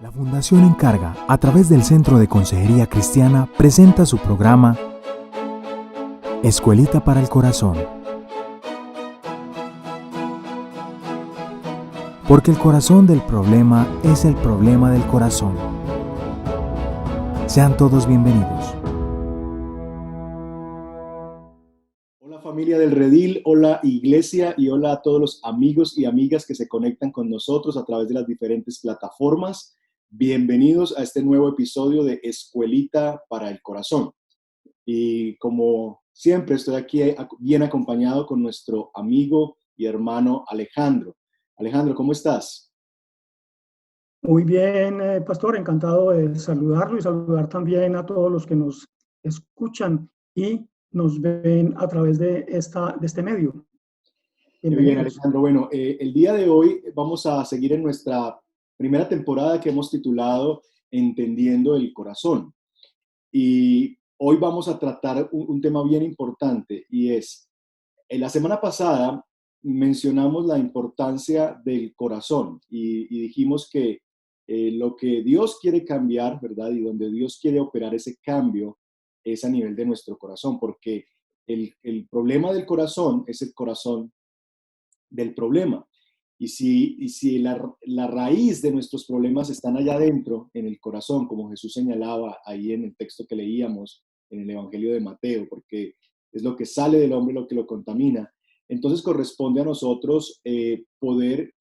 La Fundación Encarga, a través del Centro de Consejería Cristiana, presenta su programa Escuelita para el Corazón. Porque el corazón del problema es el problema del corazón. Sean todos bienvenidos. Hola familia del Redil, hola iglesia y hola a todos los amigos y amigas que se conectan con nosotros a través de las diferentes plataformas. Bienvenidos a este nuevo episodio de Escuelita para el Corazón. Y como siempre estoy aquí bien acompañado con nuestro amigo y hermano Alejandro. Alejandro, ¿cómo estás? Muy bien, pastor, encantado de saludarlo y saludar también a todos los que nos escuchan y nos ven a través de este medio. Qué bien, Bienvenidos. Alejandro. Bueno, el día de hoy vamos a seguir en nuestra primera temporada que hemos titulado Entendiendo el Corazón. Y hoy vamos a tratar un tema bien importante y es, en la semana pasada mencionamos la importancia del corazón y dijimos que lo que Dios quiere cambiar, ¿verdad? Y donde Dios quiere operar ese cambio es a nivel de nuestro corazón, porque el problema del corazón es el corazón del problema. Y si la raíz de nuestros problemas están allá adentro, en el corazón, como Jesús señalaba ahí en el texto que leíamos en el Evangelio de Mateo, porque es lo que sale del hombre lo que lo contamina, entonces corresponde a nosotros poder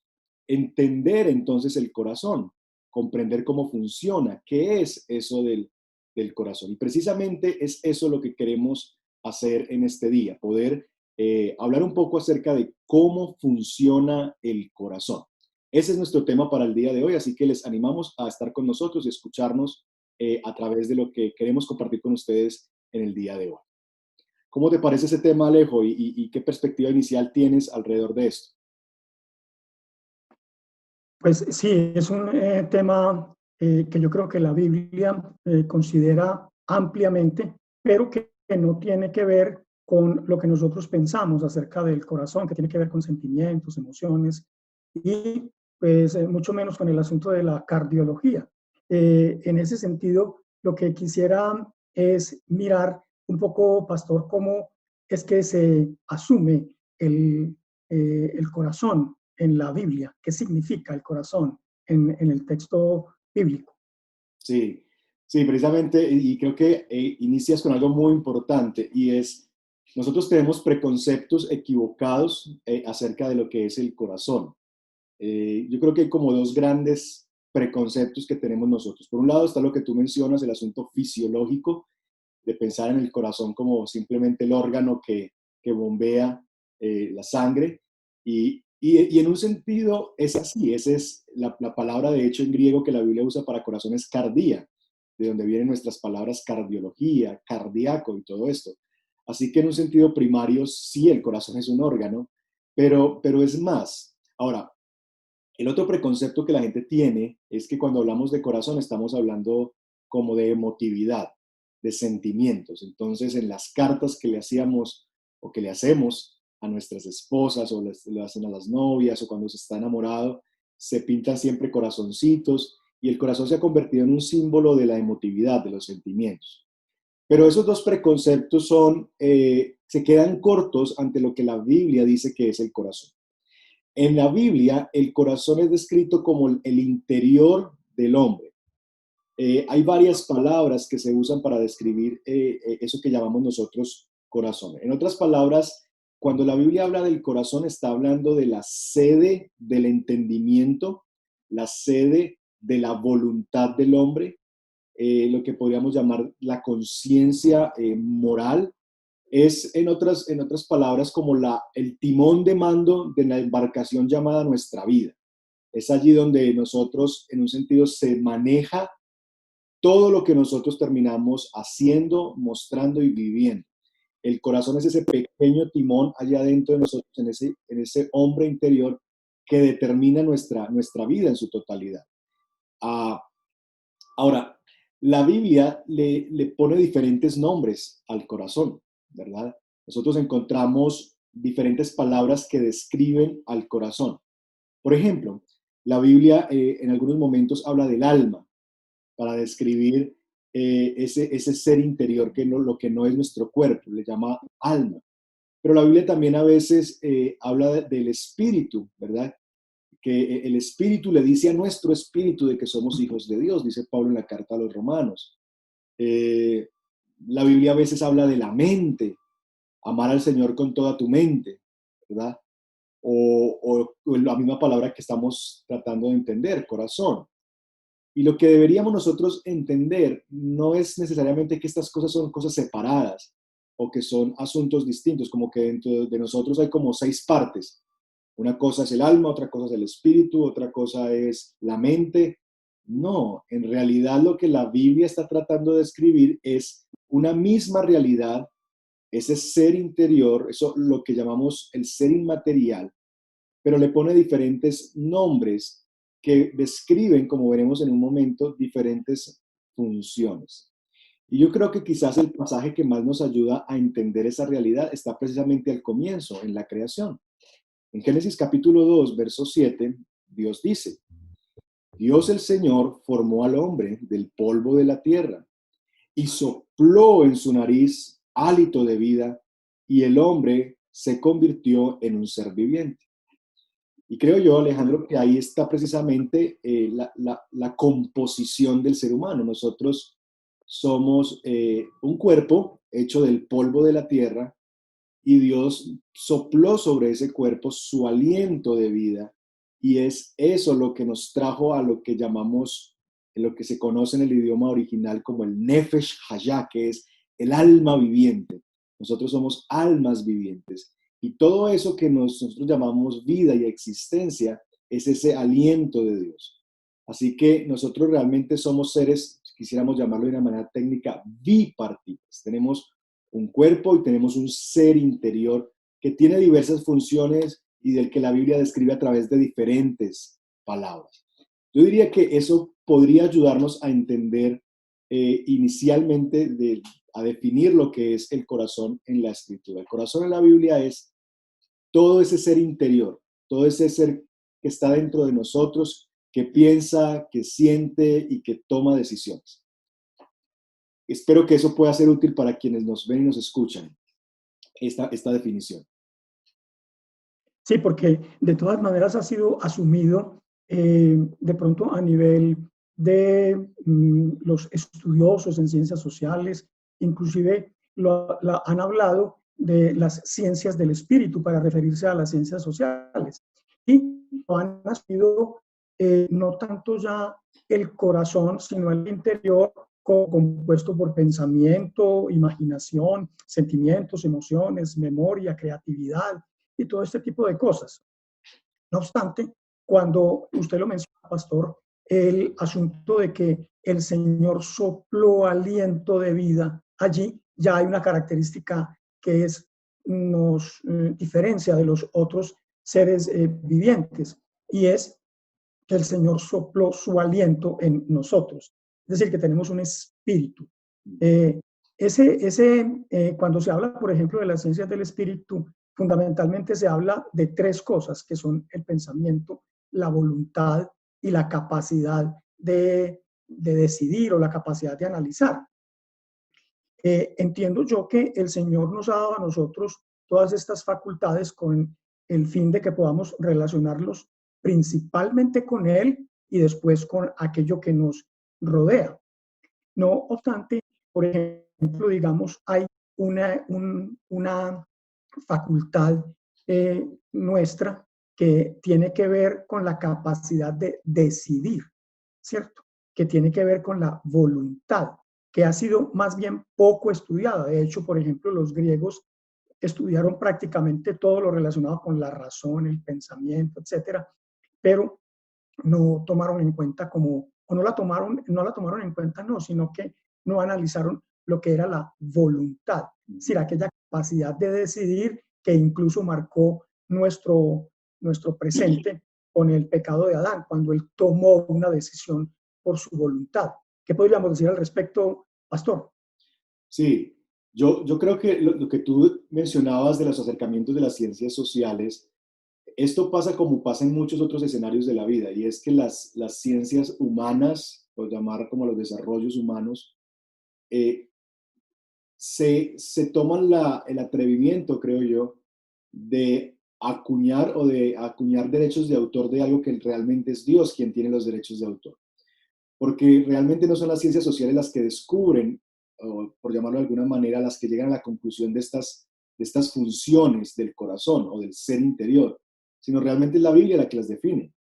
entender entonces el corazón, comprender cómo funciona, qué es eso del corazón. Y precisamente es eso lo que queremos hacer en este día, poder hablar un poco acerca de cómo funciona el corazón. Ese es nuestro tema para el día de hoy, así que les animamos a estar con nosotros y escucharnos a través de lo que queremos compartir con ustedes en el día de hoy. ¿Cómo te parece ese tema, Alejo? ¿Y qué perspectiva inicial tienes alrededor de esto? Pues sí, es un tema que yo creo que la Biblia considera ampliamente, pero que no tiene que ver con lo que nosotros pensamos acerca del corazón, que tiene que ver con sentimientos, emociones y pues mucho menos con el asunto de la cardiología. En ese sentido, lo que quisiera es mirar un poco, pastor, cómo es que se asume el corazón en la Biblia, qué significa el corazón en el texto bíblico. Sí, sí, precisamente, y creo que inicias con algo muy importante y es, nosotros tenemos preconceptos equivocados acerca de lo que es el corazón. Yo creo que hay como dos grandes preconceptos que tenemos nosotros. Por un lado está lo que tú mencionas, el asunto fisiológico, de pensar en el corazón como simplemente el órgano que bombea la sangre. Y en un sentido es así, esa es la palabra de hecho en griego que la Biblia usa para corazón es cardía, de donde vienen nuestras palabras cardiología, cardíaco y todo esto. Así que en un sentido primario sí el corazón es un órgano, pero es más. Ahora, el otro preconcepto que la gente tiene es que cuando hablamos de corazón estamos hablando como de emotividad, de sentimientos. Entonces, en las cartas que le hacíamos o que le hacemos a nuestras esposas o le hacen a las novias o cuando se está enamorado, se pintan siempre corazoncitos y el corazón se ha convertido en un símbolo de la emotividad, de los sentimientos. Pero esos dos preconceptos se quedan cortos ante lo que la Biblia dice que es el corazón. En la Biblia, el corazón es descrito como el interior del hombre. Hay varias palabras que se usan para describir eso que llamamos nosotros corazón. En otras palabras, cuando la Biblia habla del corazón, está hablando de la sede del entendimiento, la sede de la voluntad del hombre, lo que podríamos llamar la conciencia moral, es en otras palabras como el timón de mando de la embarcación llamada nuestra vida. Es allí donde nosotros, en un sentido, se maneja todo lo que nosotros terminamos haciendo, mostrando y viviendo. El corazón es ese pequeño timón allá adentro de nosotros, en ese hombre interior que determina nuestra vida en su totalidad. Ah, ahora, la Biblia le pone diferentes nombres al corazón, ¿verdad? Nosotros encontramos diferentes palabras que describen al corazón. Por ejemplo, La Biblia en algunos momentos habla del alma para describir ese ser interior que no, lo que no es nuestro cuerpo, le llama alma. Pero la Biblia también a veces habla del espíritu, ¿verdad? Que el espíritu le dice a nuestro espíritu de que somos hijos de Dios, dice Pablo en la carta a los Romanos. Eh, la Biblia a veces habla de la mente, amar al Señor con toda tu mente, ¿verdad? O la misma palabra que estamos tratando de entender, corazón. Y lo que deberíamos nosotros entender no es necesariamente que estas cosas son cosas separadas o que son asuntos distintos, como que dentro de nosotros hay como 6 partes. Una cosa es el alma, otra cosa es el espíritu, otra cosa es la mente. No, en realidad lo que la Biblia está tratando de escribir es una misma realidad, ese ser interior, eso lo que llamamos el ser inmaterial, pero le pone diferentes nombres que describen, como veremos en un momento, diferentes funciones. Y yo creo que quizás el pasaje que más nos ayuda a entender esa realidad está precisamente al comienzo, en la creación. En Génesis capítulo 2, verso 7, Dios dice, Dios el Señor formó al hombre del polvo de la tierra y sopló en su nariz hálito de vida y el hombre se convirtió en un ser viviente. Y creo yo, Alejandro, que ahí está precisamente la composición del ser humano. Nosotros somos un cuerpo hecho del polvo de la tierra y Dios sopló sobre ese cuerpo su aliento de vida y es eso lo que nos trajo a lo que llamamos, en lo que se conoce en el idioma original como el Nefesh Hayá, que es el alma viviente. Nosotros somos almas vivientes. Y todo eso que nosotros llamamos vida y existencia es ese aliento de Dios. Así que nosotros realmente somos seres, si quisiéramos llamarlo de una manera técnica, bipartites. Tenemos un cuerpo y tenemos un ser interior que tiene diversas funciones y del que la Biblia describe a través de diferentes palabras. Yo diría que eso podría ayudarnos a entender inicialmente, a definir lo que es el corazón en la Escritura. El corazón en la Biblia es todo ese ser interior, todo ese ser que está dentro de nosotros, que piensa, que siente y que toma decisiones. Espero que eso pueda ser útil para quienes nos ven y nos escuchan, esta definición. Sí, porque de todas maneras ha sido asumido de pronto a nivel de los estudiosos en ciencias sociales, inclusive han hablado de las ciencias del espíritu para referirse a las ciencias sociales. Y han asumido no tanto ya el corazón, sino el interior compuesto por pensamiento, imaginación, sentimientos, emociones, memoria, creatividad y todo este tipo de cosas. No obstante, cuando usted lo menciona, pastor, el asunto de que el Señor sopló aliento de vida, allí ya hay una característica que nos diferencia de los otros seres vivientes, y es que el Señor sopló su aliento en nosotros. Es decir, que tenemos un espíritu. Cuando se habla, por ejemplo, de las ciencias del espíritu, fundamentalmente se habla de 3 cosas, que son el pensamiento, la voluntad y la capacidad de decidir o la capacidad de analizar. Entiendo yo que el Señor nos ha dado a nosotros todas estas facultades con el fin de que podamos relacionarlos principalmente con Él y después con aquello que nos rodea. No obstante, por ejemplo, digamos, hay una facultad nuestra que tiene que ver con la capacidad de decidir, ¿cierto? Que tiene que ver con la voluntad, que ha sido más bien poco estudiada. De hecho, por ejemplo, los griegos estudiaron prácticamente todo lo relacionado con la razón, el pensamiento, etcétera, pero no tomaron en cuenta o no la tomaron en cuenta, no, sino que no analizaron lo que era la voluntad, es decir, aquella capacidad de decidir que incluso marcó nuestro presente con el pecado de Adán, cuando él tomó una decisión por su voluntad. ¿Qué podríamos decir al respecto, pastor? Sí, yo creo que lo que tú mencionabas de los acercamientos de las ciencias sociales Esto pasa como pasa en muchos otros escenarios de la vida, y es que las ciencias humanas, por llamar como los desarrollos humanos, eh, se toman el atrevimiento, creo yo, de acuñar derechos de autor de algo que realmente es Dios quien tiene los derechos de autor. Porque realmente no son las ciencias sociales las que descubren, o por llamarlo de alguna manera, las que llegan a la conclusión de estas funciones del corazón o del ser interior, sino realmente es la Biblia la que las define.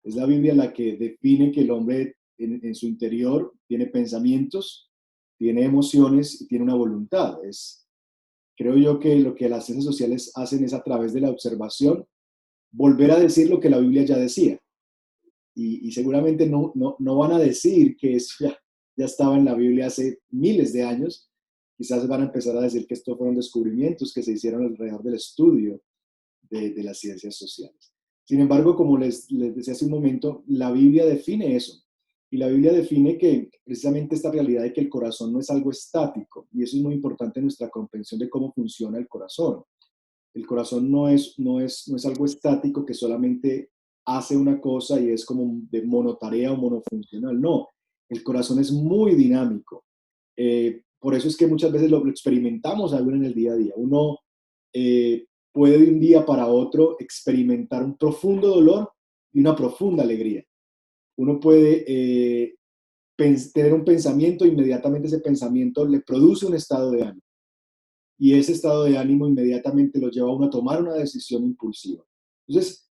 Es la Biblia la que define que el hombre en su interior tiene pensamientos, tiene emociones y tiene una voluntad. Creo yo que lo que las ciencias sociales hacen es, a través de la observación, volver a decir lo que la Biblia ya decía. Y seguramente no van a decir que eso ya estaba en la Biblia hace miles de años. Quizás van a empezar a decir que estos fueron descubrimientos que se hicieron alrededor del estudio de las ciencias sociales. Sin embargo, como les decía hace un momento, la Biblia define eso. Y la Biblia define que precisamente esta realidad de que el corazón no es algo estático. Y eso es muy importante en nuestra comprensión de cómo funciona el corazón. El corazón no es algo estático que solamente hace una cosa y es como de monotarea o monofuncional. No, el corazón es muy dinámico. Por eso es que muchas veces lo experimentamos aún en el día a día. Uno puede de un día para otro experimentar un profundo dolor y una profunda alegría. Uno puede tener un pensamiento, inmediatamente ese pensamiento le produce un estado de ánimo. Y ese estado de ánimo inmediatamente lo lleva a uno a tomar una decisión impulsiva. Entonces,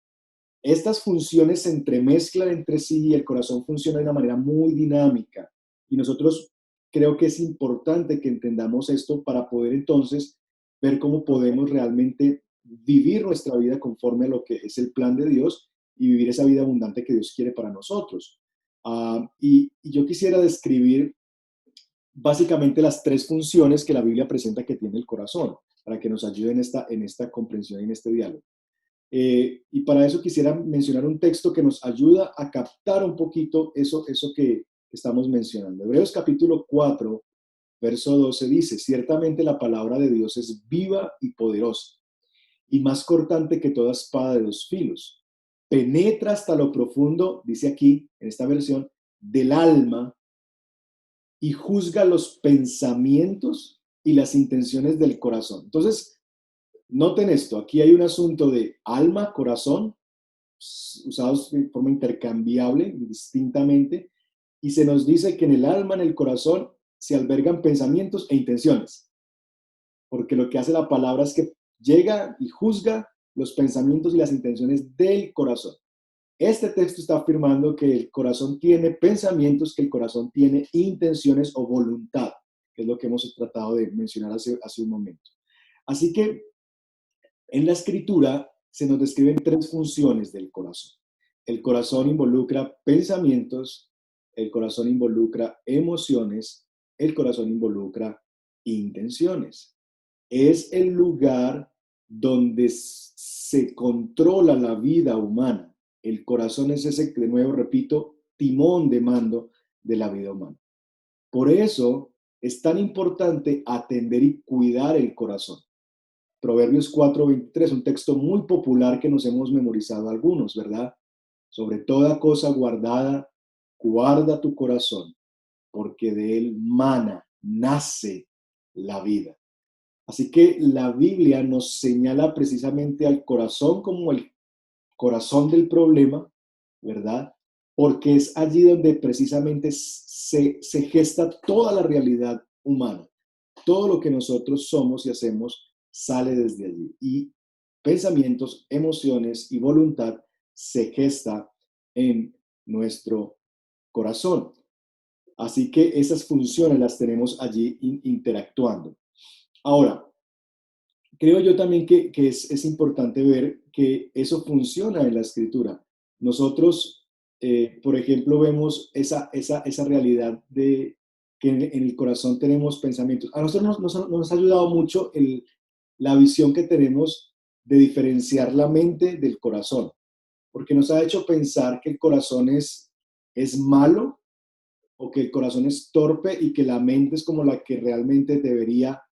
estas funciones se entremezclan entre sí y el corazón funciona de una manera muy dinámica. Y nosotros creo que es importante que entendamos esto para poder entonces ver cómo podemos realmente vivir nuestra vida conforme a lo que es el plan de Dios y vivir esa vida abundante que Dios quiere para nosotros. Y yo quisiera describir básicamente las tres funciones que la Biblia presenta que tiene el corazón, para que nos ayuden en esta comprensión y en este diálogo. Y para eso quisiera mencionar un texto que nos ayuda a captar un poquito eso que estamos mencionando. Hebreos capítulo 4, verso 12 dice: ciertamente la palabra de Dios es viva y poderosa, y más cortante que toda espada de dos filos. Penetra hasta lo profundo, dice aquí, en esta versión, del alma, y juzga los pensamientos y las intenciones del corazón. Entonces, noten esto, aquí hay un asunto de alma, corazón, usados de forma intercambiable, distintamente, y se nos dice que en el alma, en el corazón, se albergan pensamientos e intenciones, porque lo que hace la palabra es que llega y juzga los pensamientos y las intenciones del corazón. Este texto está afirmando que el corazón tiene pensamientos, que el corazón tiene intenciones o voluntad, que es lo que hemos tratado de mencionar hace un momento. Así que en la escritura se nos describen tres funciones del corazón. El corazón involucra pensamientos, el corazón involucra emociones, el corazón involucra intenciones. Es el lugar donde se controla la vida humana. El corazón es ese, de nuevo repito, timón de mando de la vida humana. Por eso es tan importante atender y cuidar el corazón. Proverbios 4:23, un texto muy popular que nos hemos memorizado algunos, ¿verdad? Sobre toda cosa guardada, guarda tu corazón, porque de él nace la vida. Así que la Biblia nos señala precisamente al corazón como el corazón del problema, ¿verdad? Porque es allí donde precisamente se gesta toda la realidad humana. Todo lo que nosotros somos y hacemos sale desde allí. Y pensamientos, emociones y voluntad se gesta en nuestro corazón. Así que esas funciones las tenemos allí interactuando. Ahora, creo yo también que es importante ver que eso funciona en la escritura. Nosotros, por ejemplo, vemos esa realidad de que en el corazón tenemos pensamientos. A nosotros nos ha ayudado mucho la visión que tenemos de diferenciar la mente del corazón, porque nos ha hecho pensar que el corazón es malo o que el corazón es torpe y que la mente es como la que realmente debería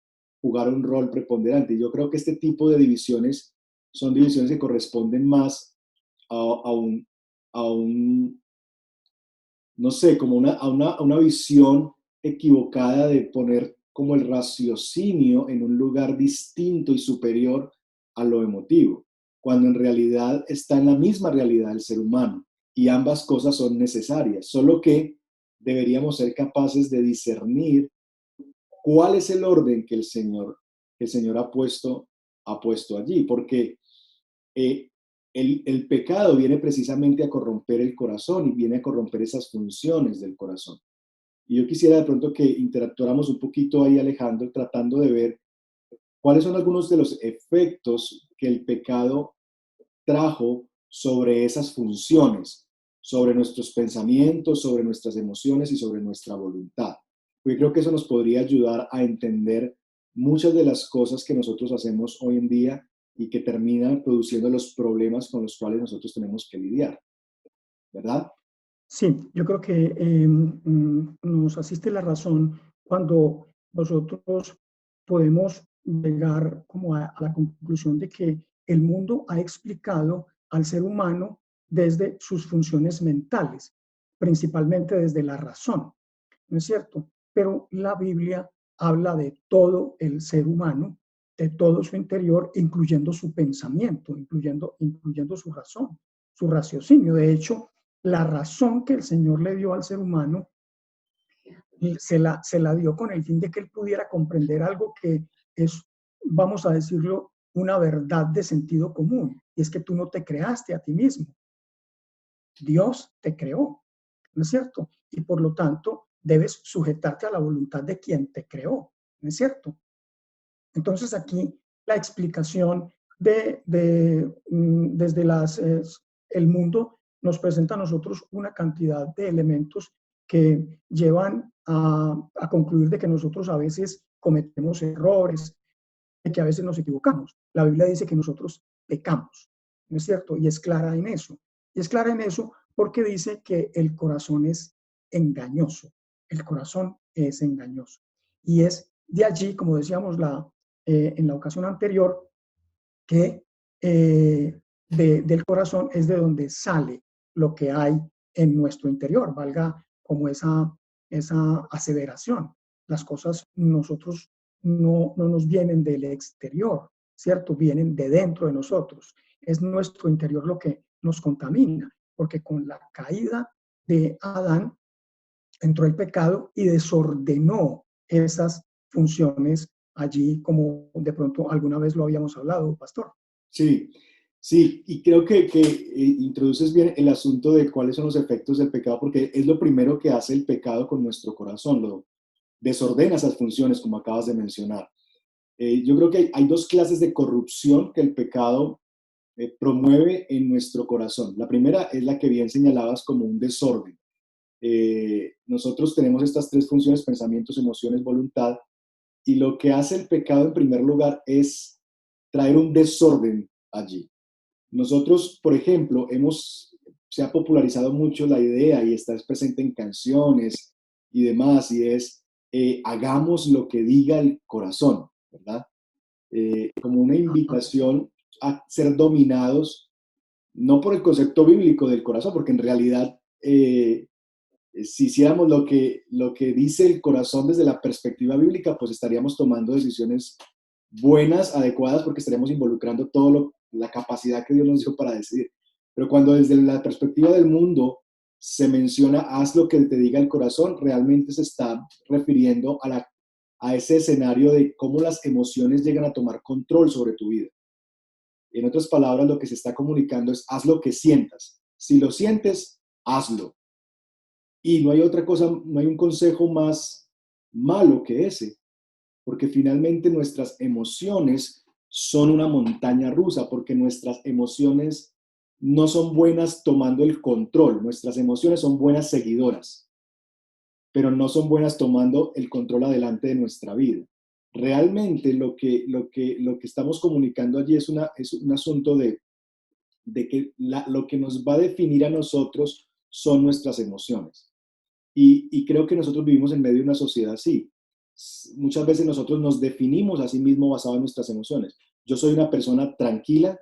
jugar un rol preponderante. Yo creo que este tipo de divisiones son divisiones que corresponden más a un, a un, no sé, como a una visión equivocada de poner como el raciocinio en un lugar distinto y superior a lo emotivo, cuando en realidad está en la misma realidad del ser humano y ambas cosas son necesarias, solo que deberíamos ser capaces de discernir cuál es el orden que el Señor ha puesto allí, porque eh, el pecado viene precisamente a corromper el corazón y viene a corromper esas funciones del corazón. Y yo quisiera de pronto que interactuáramos un poquito ahí, Alejandro, tratando de ver cuáles son algunos de los efectos que el pecado trajo sobre esas funciones, sobre nuestros pensamientos, sobre nuestras emociones y sobre nuestra voluntad. Yo creo que eso nos podría ayudar a entender muchas de las cosas que nosotros hacemos hoy en día y que terminan produciendo los problemas con los cuales nosotros tenemos que lidiar, ¿verdad? Sí, yo creo que nos asiste la razón cuando nosotros podemos llegar como a la conclusión de que el mundo ha explicado al ser humano desde sus funciones mentales, principalmente desde la razón, ¿no es cierto? Pero la Biblia habla de todo el ser humano, de todo su interior, incluyendo su pensamiento, incluyendo su razón, su raciocinio. De hecho, la razón que el Señor le dio al ser humano se la dio con el fin de que él pudiera comprender algo que es, vamos a decirlo, una verdad de sentido común. Y es que tú no te creaste a ti mismo. Dios te creó, ¿no es cierto? Y por lo tanto, debes sujetarte a la voluntad de quien te creó, ¿no es cierto? Entonces aquí la explicación desde el mundo nos presenta a nosotros una cantidad de elementos que llevan a concluir de que nosotros a veces cometemos errores, de que a veces nos equivocamos. La Biblia dice que nosotros pecamos, ¿no es cierto? Y es clara en eso. Y es clara en eso porque dice que el corazón es engañoso. El corazón es engañoso. Y es de allí, como decíamos en la ocasión anterior, que del corazón es de donde sale lo que hay en nuestro interior, valga como esa aseveración. Las cosas nosotros no nos vienen del exterior, ¿cierto? Vienen de dentro de nosotros. Es nuestro interior lo que nos contamina, porque con la caída de Adán entró el pecado y desordenó esas funciones allí, como de pronto alguna vez lo habíamos hablado, pastor. Sí, sí, y creo que introduces bien el asunto de cuáles son los efectos del pecado, porque es lo primero que hace el pecado con nuestro corazón, lo desordena esas funciones, como acabas de mencionar. Yo creo que hay dos clases de corrupción que el pecado promueve en nuestro corazón. La primera es la que bien señalabas como un desorden. Nosotros tenemos estas tres funciones: pensamientos, emociones, voluntad, y lo que hace el pecado en primer lugar es traer un desorden allí. Nosotros, por ejemplo, se ha popularizado mucho la idea y está presente en canciones y demás, y es hagamos lo que diga el corazón, ¿verdad? Como una invitación a ser dominados, no por el concepto bíblico del corazón, porque en realidad si hiciéramos lo que dice el corazón desde la perspectiva bíblica, pues estaríamos tomando decisiones buenas, adecuadas, porque estaríamos involucrando toda la capacidad que Dios nos dio para decidir. Pero cuando desde la perspectiva del mundo se menciona haz lo que te diga el corazón, realmente se está refiriendo a ese escenario de cómo las emociones llegan a tomar control sobre tu vida. En otras palabras, lo que se está comunicando es haz lo que sientas. Si lo sientes, hazlo. Y no hay otra cosa, no hay un consejo más malo que ese, porque finalmente nuestras emociones son una montaña rusa, porque nuestras emociones no son buenas tomando el control, nuestras emociones son buenas seguidoras, pero no son buenas tomando el control adelante de nuestra vida. Realmente lo que estamos comunicando allí es un asunto de que lo que nos va a definir a nosotros son nuestras emociones. Y creo que nosotros vivimos en medio de una sociedad así. Muchas veces nosotros nos definimos a sí mismos basado en nuestras emociones. Yo soy una persona tranquila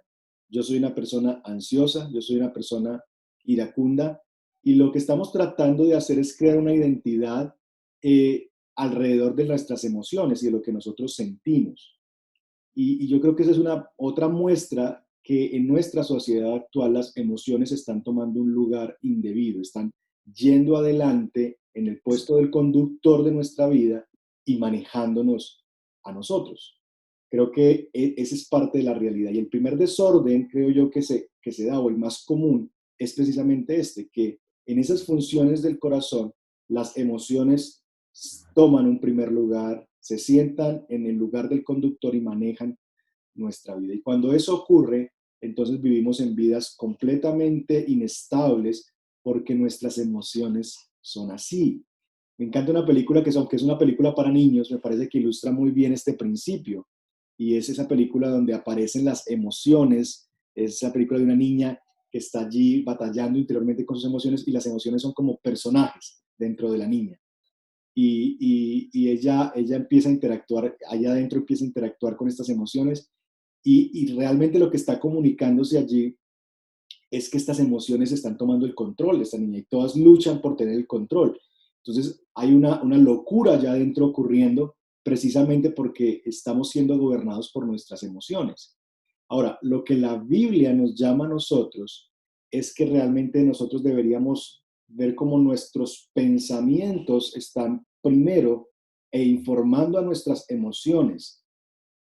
yo soy una persona ansiosa, yo soy una persona iracunda, y lo que estamos tratando de hacer es crear una identidad alrededor de nuestras emociones y de lo que nosotros sentimos. Y yo creo que esa es una otra muestra que en nuestra sociedad actual las emociones están tomando un lugar indebido, están yendo adelante en el puesto del conductor de nuestra vida y manejándonos a nosotros. Creo que esa es parte de la realidad. Y el primer desorden, creo yo, que se da, o el más común, es precisamente este, que en esas funciones del corazón, las emociones toman un primer lugar, se sientan en el lugar del conductor y manejan nuestra vida. Y cuando eso ocurre, entonces vivimos en vidas completamente inestables porque nuestras emociones son así. Me encanta una película que, aunque es una película para niños, me parece que ilustra muy bien este principio. Y es esa película donde aparecen las emociones, es esa película de una niña que está allí batallando interiormente con sus emociones y las emociones son como personajes dentro de la niña. Y ella empieza a interactuar, allá adentro empieza a interactuar con estas emociones y realmente lo que está comunicándose allí es que estas emociones están tomando el control de esta niña y todas luchan por tener el control. Entonces hay una locura allá adentro ocurriendo precisamente porque estamos siendo gobernados por nuestras emociones. Ahora, lo que la Biblia nos llama a nosotros es que realmente nosotros deberíamos ver cómo nuestros pensamientos están primero e informando a nuestras emociones.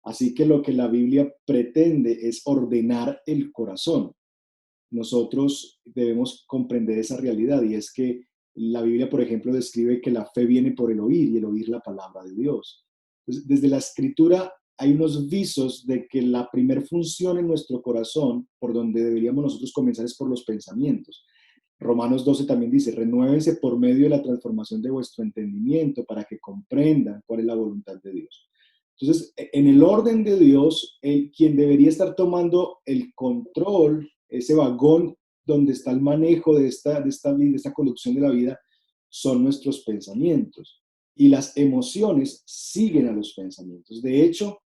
Así que lo que la Biblia pretende es ordenar el corazón. Nosotros debemos comprender esa realidad y es que la Biblia, por ejemplo, describe que la fe viene por el oír y el oír la palabra de Dios. Entonces, desde la escritura hay unos visos de que la primer función en nuestro corazón, por donde deberíamos nosotros comenzar, es por los pensamientos. Romanos 12 también dice, renuévense por medio de la transformación de vuestro entendimiento para que comprendan cuál es la voluntad de Dios. Entonces, en el orden de Dios, quien debería estar tomando el control, ese vagón donde está el manejo de esta vida, de esta conducción de la vida, son nuestros pensamientos. Y las emociones siguen a los pensamientos. De hecho,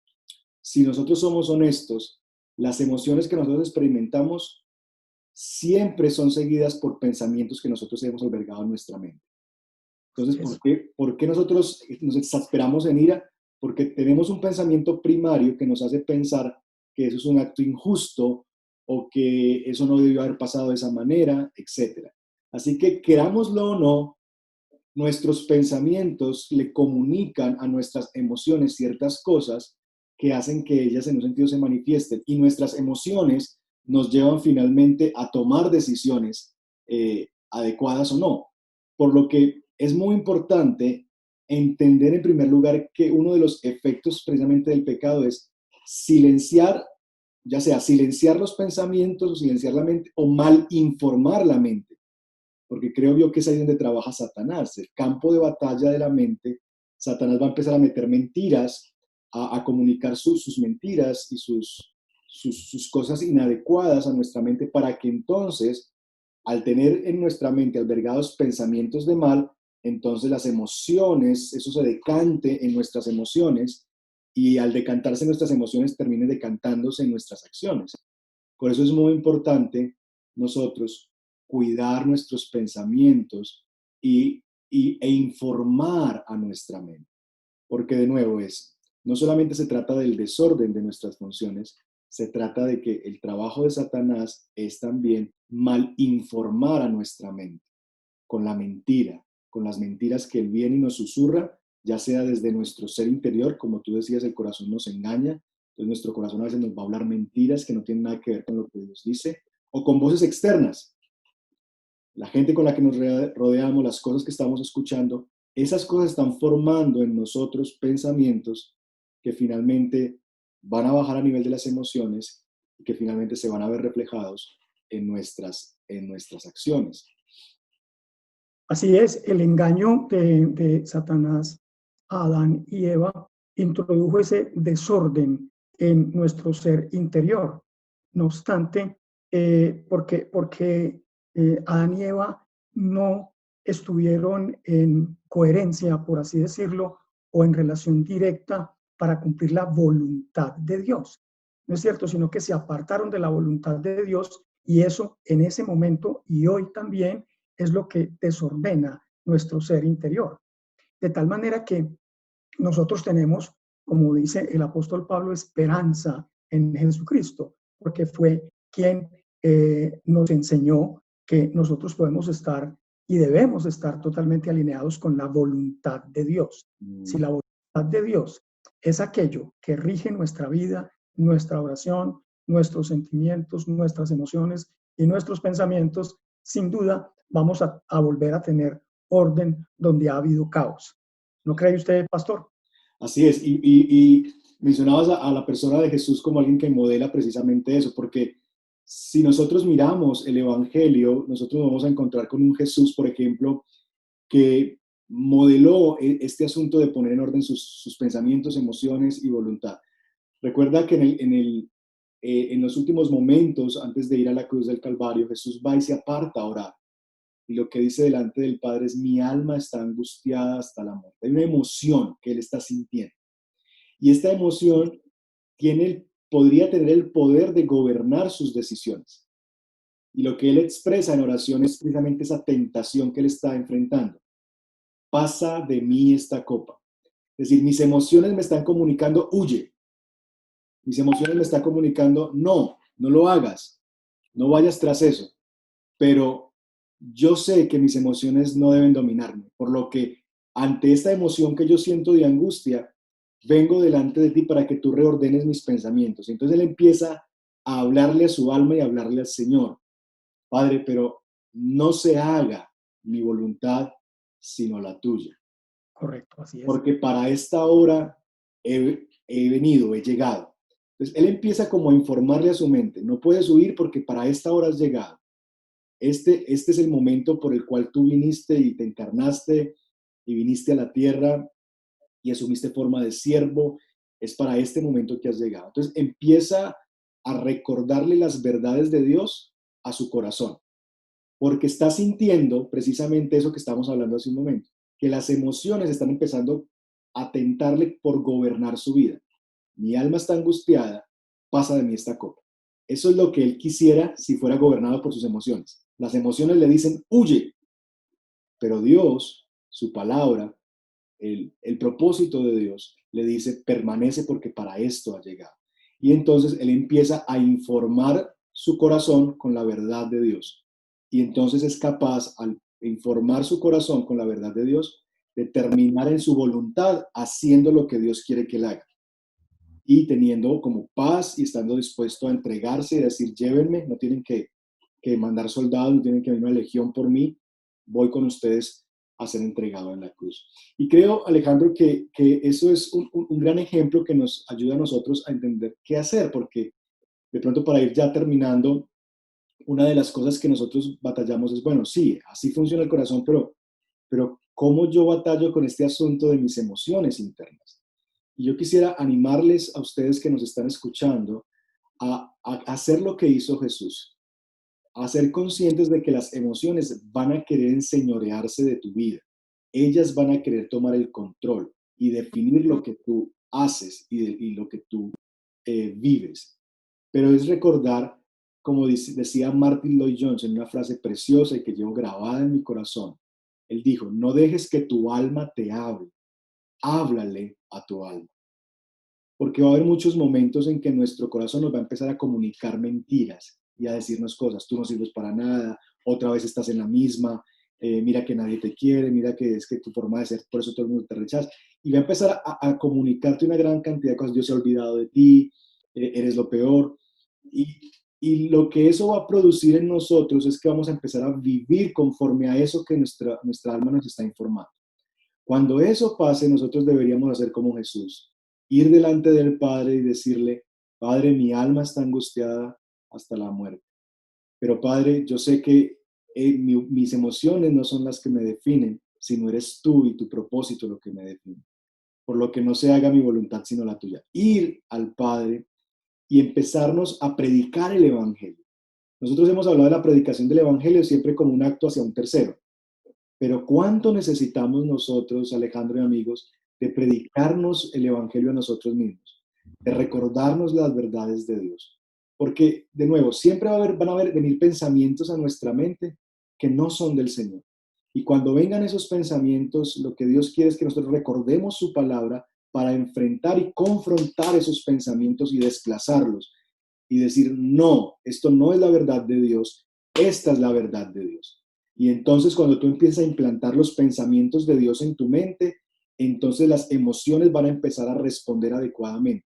si nosotros somos honestos, las emociones que nosotros experimentamos siempre son seguidas por pensamientos que nosotros hemos albergado en nuestra mente. Entonces, ¿por qué nosotros nos exasperamos en ira? Porque tenemos un pensamiento primario que nos hace pensar que eso es un acto injusto o que eso no debió haber pasado de esa manera, etc. Así que, querámoslo o no, nuestros pensamientos le comunican a nuestras emociones ciertas cosas que hacen que ellas en un sentido se manifiesten y nuestras emociones nos llevan finalmente a tomar decisiones adecuadas o no. Por lo que es muy importante entender en primer lugar que uno de los efectos precisamente del pecado es silenciar, ya sea silenciar los pensamientos o silenciar la mente o mal informar la mente, porque creo yo que es ahí donde trabaja Satanás, el campo de batalla de la mente. Satanás va a empezar a meter mentiras, a comunicar sus mentiras y sus cosas inadecuadas a nuestra mente para que entonces, al tener en nuestra mente albergados pensamientos de mal, entonces las emociones, eso se decante en nuestras emociones y al decantarse en nuestras emociones termine decantándose en nuestras acciones. Por eso es muy importante nosotros cuidar nuestros pensamientos e informar a nuestra mente. Porque de nuevo no solamente se trata del desorden de nuestras funciones, se trata de que el trabajo de Satanás es también mal informar a nuestra mente con la mentira, con las mentiras que él viene y nos susurra, ya sea desde nuestro ser interior, como tú decías, el corazón nos engaña, entonces nuestro corazón a veces nos va a hablar mentiras que no tienen nada que ver con lo que Dios dice, o con voces externas, la gente con la que nos rodeamos, las cosas que estamos escuchando, esas cosas están formando en nosotros pensamientos que finalmente van a bajar a nivel de las emociones y que finalmente se van a ver reflejados en nuestras acciones. Así es, el engaño de Satanás a Adán y Eva introdujo ese desorden en nuestro ser interior. No obstante, porque Adán y Eva no estuvieron en coherencia, por así decirlo, o en relación directa para cumplir la voluntad de Dios. no es cierto, sino que se apartaron de la voluntad de Dios, y eso en ese momento y hoy también es lo que desordena nuestro ser interior. De tal manera que nosotros tenemos, como dice el apóstol Pablo, esperanza en Jesucristo, porque fue quien nos enseñó que nosotros podemos estar y debemos estar totalmente alineados con la voluntad de Dios. Si la voluntad de Dios es aquello que rige nuestra vida, nuestra oración, nuestros sentimientos, nuestras emociones y nuestros pensamientos, sin duda vamos a volver a tener orden donde ha habido caos. ¿No cree usted, pastor? Así es, y mencionabas a la persona de Jesús como alguien que modela precisamente eso, porque si nosotros miramos el Evangelio, nosotros nos vamos a encontrar con un Jesús, por ejemplo, que modeló este asunto de poner en orden sus pensamientos, emociones y voluntad. Recuerda que en los últimos momentos, antes de ir a la cruz del Calvario, Jesús va y se aparta a orar. Y lo que dice delante del Padre es: mi alma está angustiada hasta la muerte. Hay una emoción que él está sintiendo. Y esta emoción podría tener el poder de gobernar sus decisiones. Y lo que él expresa en oración es precisamente esa tentación que él está enfrentando. Pasa de mí esta copa. Es decir, mis emociones me están comunicando: huye. Mis emociones me están comunicando: no lo hagas, no vayas tras eso. Pero yo sé que mis emociones no deben dominarme, por lo que ante esta emoción que yo siento de angustia, vengo delante de ti para que tú reordenes mis pensamientos. Entonces él empieza a hablarle a su alma y a hablarle al Señor: Padre, pero no se haga mi voluntad, sino la tuya. Correcto, así es. Porque para esta hora he venido, he llegado. Entonces él empieza como a informarle a su mente: no puedes huir porque para esta hora has llegado. Este es el momento por el cual tú viniste y te encarnaste y viniste a la tierra y asumiste forma de siervo. Es para este momento que has llegado. Entonces empieza a recordarle las verdades de Dios a su corazón, porque está sintiendo precisamente eso que estamos hablando hace un momento, que las emociones están empezando a tentarle por gobernar su vida. Mi alma está angustiada, pasa de mí esta copa. Eso es lo que él quisiera si fuera gobernado por sus emociones. Las emociones le dicen: huye, pero Dios, su palabra, el propósito de Dios, le dice: permanece porque para esto ha llegado. Y entonces él empieza a informar su corazón con la verdad de Dios. Y entonces es capaz, al informar su corazón con la verdad de Dios, de terminar en su voluntad haciendo lo que Dios quiere que él haga. Y teniendo como paz y estando dispuesto a entregarse y decir: llévenme, no tienen que mandar soldados, no tienen que venir una legión por mí, voy con ustedes a ser entregado en la cruz. Y creo, Alejandro, que eso es un gran ejemplo que nos ayuda a nosotros a entender qué hacer, porque de pronto, para ir ya terminando, una de las cosas que nosotros batallamos es: bueno, sí, así funciona el corazón, pero ¿cómo yo batallo con este asunto de mis emociones internas? Y yo quisiera animarles a ustedes que nos están escuchando a hacer lo que hizo Jesús, a ser conscientes de que las emociones van a querer enseñorearse de tu vida. Ellas van a querer tomar el control y definir lo que tú haces y lo que tú vives. Pero es recordar, como decía Martin Lloyd Jones en una frase preciosa y que llevo grabada en mi corazón. Él dijo: no dejes que tu alma te hable, háblale a tu alma. Porque va a haber muchos momentos en que nuestro corazón nos va a empezar a comunicar mentiras y a decirnos cosas: tú no sirves para nada, otra vez estás en la misma, mira que nadie te quiere, mira que es que tu forma de ser, por eso todo el mundo te rechaza. Y va a empezar a comunicarte una gran cantidad de cosas: Dios se ha olvidado de ti, eres lo peor. Y lo que eso va a producir en nosotros es que vamos a empezar a vivir conforme a eso que nuestra alma nos está informando. Cuando eso pase, nosotros deberíamos hacer como Jesús: ir delante del Padre y decirle: Padre, mi alma está angustiada hasta la muerte. Pero Padre, yo sé que mis emociones no son las que me definen, sino eres tú y tu propósito lo que me define. Por lo que no se haga mi voluntad, sino la tuya. Ir al Padre y empezarnos a predicar el Evangelio. Nosotros hemos hablado de la predicación del Evangelio siempre como un acto hacia un tercero. Pero ¿cuánto necesitamos nosotros, Alejandro y amigos, de predicarnos el Evangelio a nosotros mismos? de recordarnos las verdades de Dios. Porque, de nuevo, siempre van a venir pensamientos a nuestra mente que no son del Señor. Y cuando vengan esos pensamientos, lo que Dios quiere es que nosotros recordemos su palabra para enfrentar y confrontar esos pensamientos y desplazarlos. Y decir, no, esto no es la verdad de Dios, esta es la verdad de Dios. Y entonces cuando tú empiezas a implantar los pensamientos de Dios en tu mente, entonces las emociones van a empezar a responder adecuadamente.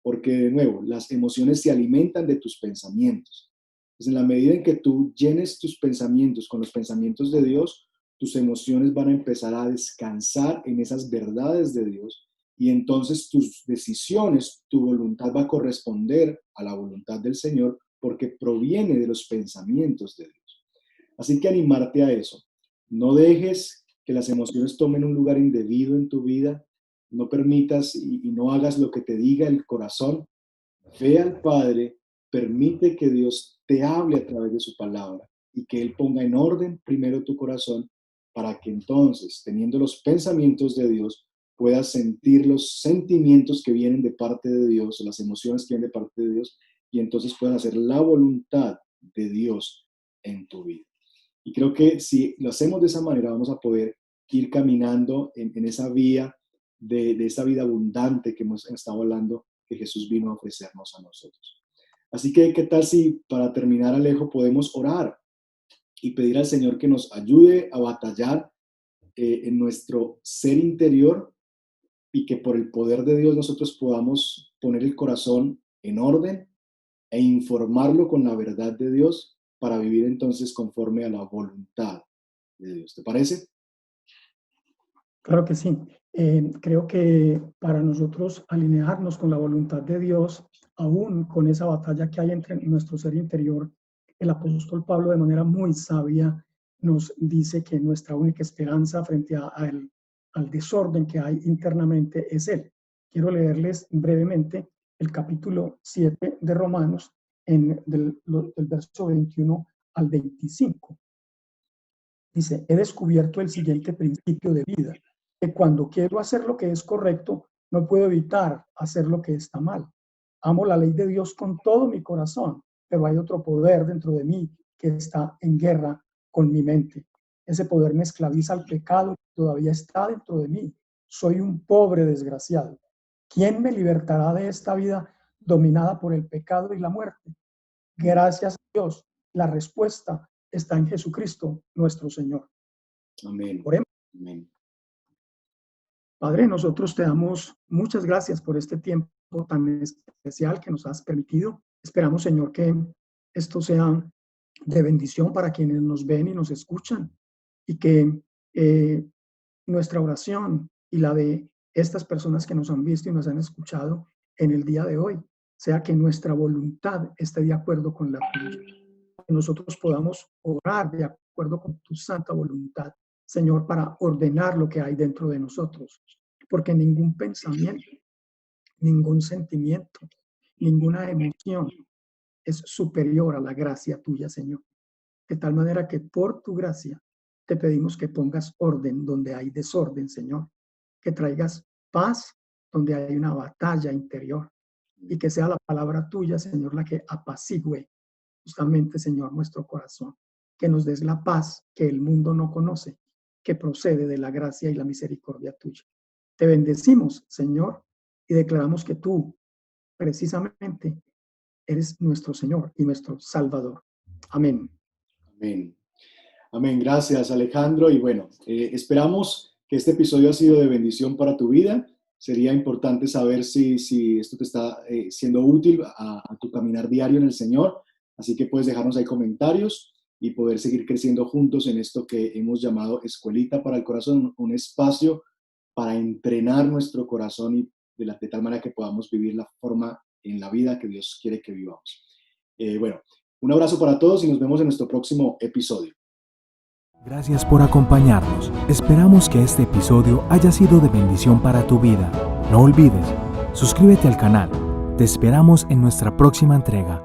Porque de nuevo, las emociones se alimentan de tus pensamientos. Entonces, en la medida en que tú llenes tus pensamientos con los pensamientos de Dios, tus emociones van a empezar a descansar en esas verdades de Dios y entonces tus decisiones, tu voluntad va a corresponder a la voluntad del Señor porque proviene de los pensamientos de Dios. Así que animarte a eso. No dejes que las emociones tomen un lugar indebido en tu vida. No permitas y no hagas lo que te diga el corazón. Ve al Padre, permite que Dios te hable a través de su palabra y que Él ponga en orden primero tu corazón para que entonces, teniendo los pensamientos de Dios, puedas sentir los sentimientos que vienen de parte de Dios, o las emociones que vienen de parte de Dios, y entonces puedas hacer la voluntad de Dios en tu vida. Y creo que si lo hacemos de esa manera, vamos a poder ir caminando en esa vía de esa vida abundante que hemos estado hablando, que Jesús vino a ofrecernos a nosotros. Así que, ¿qué tal si para terminar, Alejo, podemos orar y pedir al Señor que nos ayude a batallar en nuestro ser interior y que por el poder de Dios nosotros podamos poner el corazón en orden e informarlo con la verdad de Dios para vivir entonces conforme a la voluntad de Dios? ¿Te parece? Claro que sí. Creo que para nosotros alinearnos con la voluntad de Dios, aún con esa batalla que hay entre nuestro ser interior, el apóstol Pablo de manera muy sabia nos dice que nuestra única esperanza frente al desorden que hay internamente es Él. Quiero leerles brevemente el capítulo 7 de Romanos, del verso 21 al 25. Dice, he descubierto el siguiente principio de vida, que cuando quiero hacer lo que es correcto, no puedo evitar hacer lo que está mal. Amo la ley de Dios con todo mi corazón, pero hay otro poder dentro de mí que está en guerra con mi mente. Ese poder me esclaviza al pecado que todavía está dentro de mí. Soy un pobre desgraciado. ¿Quién me libertará de esta vida dominada por el pecado y la muerte? Gracias a Dios, la respuesta está en Jesucristo, nuestro Señor. Amén. Oremos. Amén. Padre, nosotros te damos muchas gracias por este tiempo tan especial que nos has permitido. Esperamos, Señor, que esto sea de bendición para quienes nos ven y nos escuchan y que nuestra oración y la de estas personas que nos han visto y nos han escuchado en el día de hoy sea que nuestra voluntad esté de acuerdo con la tuya. Que nosotros podamos orar de acuerdo con tu santa voluntad, Señor, para ordenar lo que hay dentro de nosotros. Porque ningún pensamiento, ningún sentimiento, ninguna emoción es superior a la gracia tuya, Señor. De tal manera que por tu gracia te pedimos que pongas orden donde hay desorden, Señor. Que traigas paz donde hay una batalla interior. Y que sea la palabra tuya, Señor, la que apacigüe justamente, Señor, nuestro corazón. Que nos des la paz que el mundo no conoce, que procede de la gracia y la misericordia tuya. Te bendecimos, Señor, y declaramos que tú, precisamente, eres nuestro Señor y nuestro Salvador. Amén. Amén. Amén. Gracias, Alejandro. Y bueno, esperamos que este episodio ha sido de bendición para tu vida. Sería importante saber si esto te está siendo útil a tu caminar diario en el Señor. Así que puedes dejarnos ahí comentarios y poder seguir creciendo juntos en esto que hemos llamado Escuelita para el Corazón, un espacio para entrenar nuestro corazón y de tal manera que podamos vivir la forma en la vida que Dios quiere que vivamos. Bueno, un abrazo para todos y nos vemos en nuestro próximo episodio. Gracias por acompañarnos. Esperamos que este episodio haya sido de bendición para tu vida. No olvides, suscríbete al canal. Te esperamos en nuestra próxima entrega.